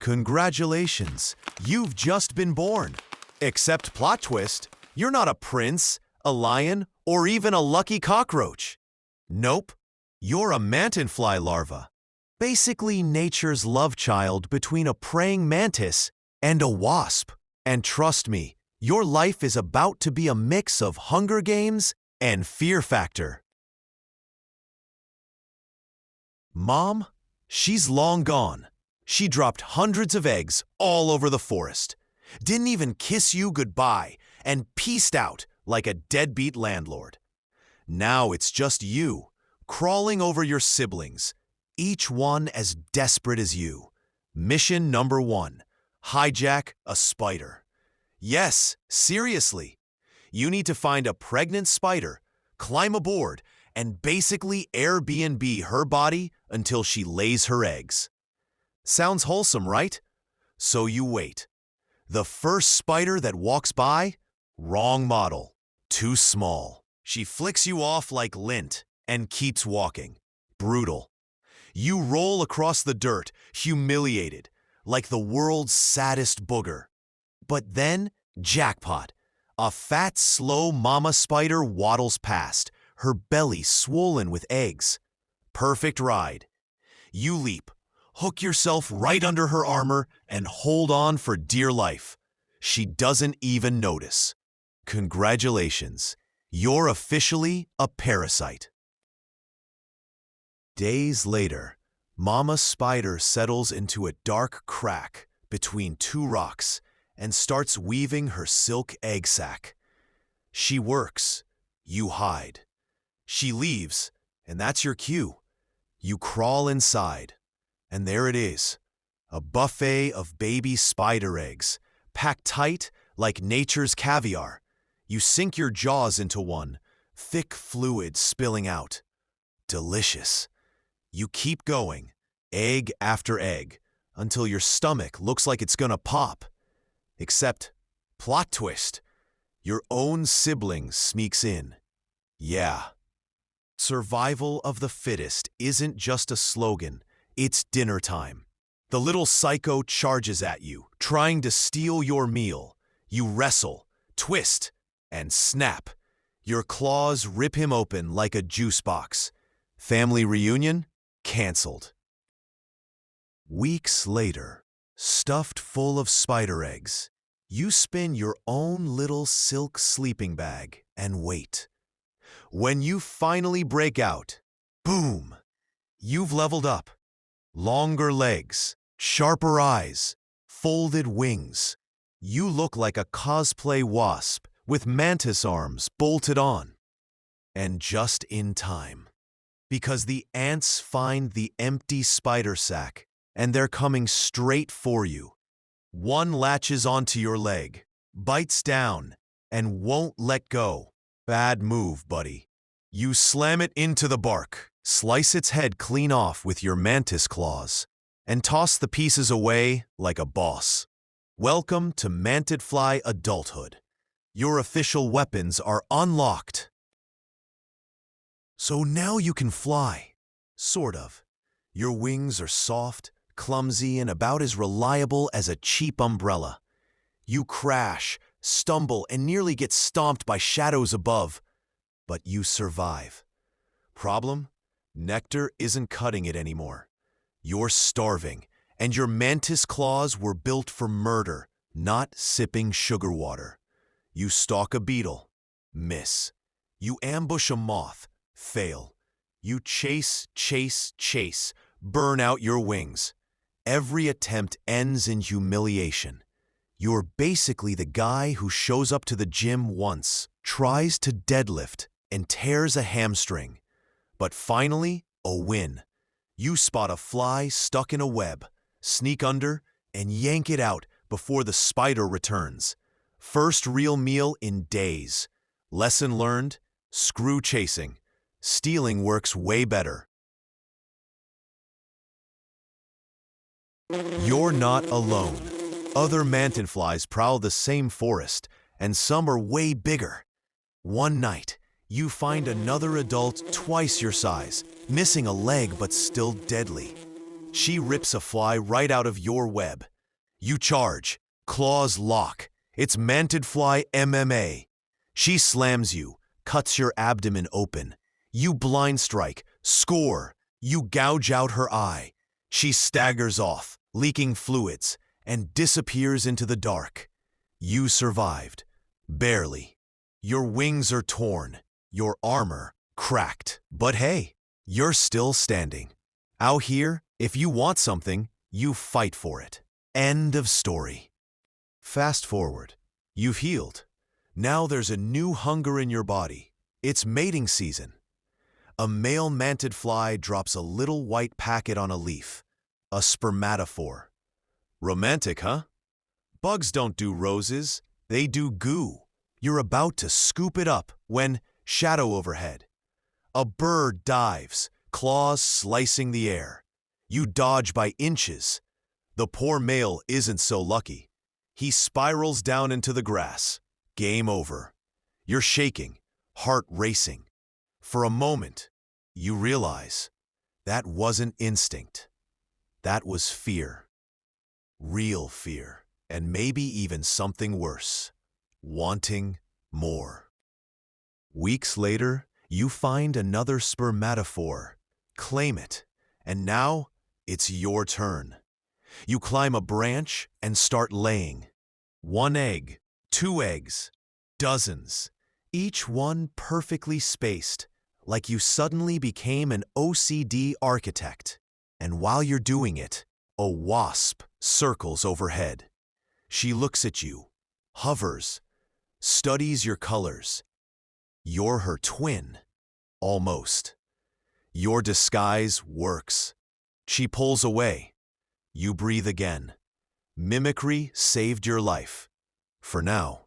Congratulations, you've just been born. Except plot twist, you're not a prince, a lion, or even a lucky cockroach. Nope, you're a Mantidfly larva. Basically nature's love child between a praying mantis and a wasp. And trust me, your life is about to be a mix of Hunger Games and Fear Factor. Mom? She's long gone. She dropped hundreds of eggs all over the forest, didn't even kiss you goodbye, and peaced out like a deadbeat landlord. Now it's just you, crawling over your siblings, each one as desperate as you. Mission number 1, hijack a spider. Yes, seriously. You need to find a pregnant spider, climb aboard, and basically Airbnb her body until she lays her eggs. Sounds wholesome, right? So you wait. The first spider that walks by? Wrong model. Too small. She flicks you off like lint and keeps walking. Brutal. You roll across the dirt, humiliated, like the world's saddest booger. But then, jackpot. A fat, slow mama spider waddles past, her belly swollen with eggs. Perfect ride. You leap, hook yourself right under her armor, and hold on for dear life. She doesn't even notice. Congratulations, you're officially a parasite. Days later, Mama Spider settles into a dark crack between 2 rocks and starts weaving her silk egg sac. She works, you hide. She leaves, and that's your cue. You crawl inside, and there it is, a buffet of baby spider eggs, packed tight like nature's caviar. You sink your jaws into one, thick fluid spilling out. Delicious. You keep going, egg after egg, until your stomach looks like it's gonna pop. Except, plot twist, your own sibling sneaks in. Yeah. Survival of the fittest isn't just a slogan, it's dinner time. The little psycho charges at you, trying to steal your meal. You wrestle, twist, and snap. Your claws rip him open like a juice box. Family reunion? Cancelled. Weeks later, stuffed full of spider eggs, you spin your own little silk sleeping bag and wait. When you finally break out, boom, you've leveled up. Longer legs, sharper eyes, folded wings. You look like a cosplay wasp with mantis arms bolted on. And just in time. Because the ants find the empty spider sac, and they're coming straight for you. One latches onto your leg, bites down, and won't let go. Bad move, buddy. You slam it into the bark, slice its head clean off with your mantis claws, and toss the pieces away like a boss. Welcome to Mantidfly adulthood. Your official weapons are unlocked. So now you can fly. Sort of. Your wings are soft, clumsy, and about as reliable as a cheap umbrella. You crash, stumble, and nearly get stomped by shadows above. But you survive. Problem? Nectar isn't cutting it anymore. You're starving, and your mantis claws were built for murder, not sipping sugar water. You stalk a beetle. Miss. You ambush a moth. Fail. You chase, chase, chase, burn out your wings. Every attempt ends in humiliation. You're basically the guy who shows up to the gym once, tries to deadlift, and tears a hamstring. But finally, a win. You spot a fly stuck in a web, sneak under, and yank it out before the spider returns. First real meal in days. Lesson learned, screw chasing. Stealing works way better. You're not alone. Other Mantidflies prowl the same forest, and some are way bigger. One night, you find another adult twice your size, missing a leg but still deadly. She rips a fly right out of your web, You charge. Claws lock. It's Mantidfly MMA. She slams you, cuts your abdomen open. You blind strike. Score. You gouge out her eye. She staggers off, leaking fluids, and disappears into the dark. You survived. Barely. Your wings are torn. Your armor cracked. But hey, you're still standing. Out here, if you want something, you fight for it. End of story. Fast forward. You've healed. Now there's a new hunger in your body. It's mating season. A male mantidfly drops a little white packet on a leaf. A spermatophore. Romantic, huh? Bugs don't do roses. They do goo. You're about to scoop it up when, shadow overhead. A bird dives, claws slicing the air. You dodge by inches. The poor male isn't so lucky. He spirals down into the grass. Game over. You're shaking, heart racing. For a moment, you realize that wasn't instinct. That was fear. Real fear, and maybe even something worse. Wanting more. Weeks later, you find another spermatophore. Claim it, and now it's your turn. You climb a branch and start laying. 1 egg, 2 eggs, dozens, each one perfectly spaced, like you suddenly became an OCD architect. And while you're doing it, a wasp circles overhead. She looks at you, hovers, studies your colors. You're her twin. Almost. Your disguise works. She pulls away. You breathe again. Mimicry saved your life. For now.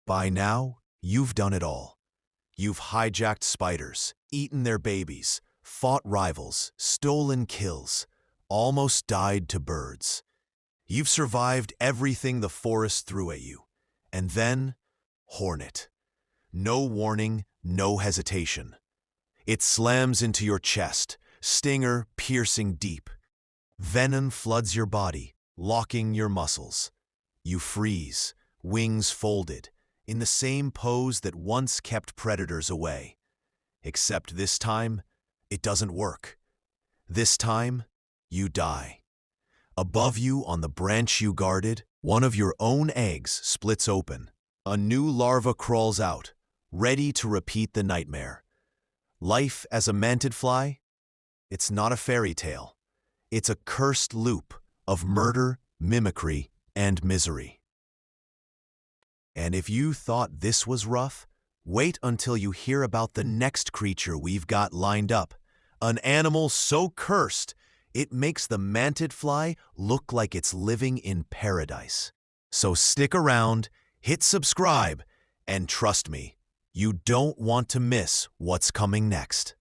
By now, you've done it all. You've hijacked spiders, eaten their babies, fought rivals, stolen kills, almost died to birds. You've survived everything the forest threw at you. And then, hornet. No warning, no hesitation. It slams into your chest, stinger piercing deep. Venom floods your body, locking your muscles. You freeze, wings folded, in the same pose that once kept predators away. Except this time, it doesn't work. This time, you die. Above you on the branch you guarded, one of your own eggs splits open. A new larva crawls out, ready to repeat the nightmare. Life as a mantidfly? It's not a fairy tale. It's a cursed loop of murder, mimicry, and misery. And if you thought this was rough, wait until you hear about the next creature we've got lined up. An animal so cursed, it makes the mantidfly look like it's living in paradise. So stick around, hit subscribe, and trust me, you don't want to miss what's coming next.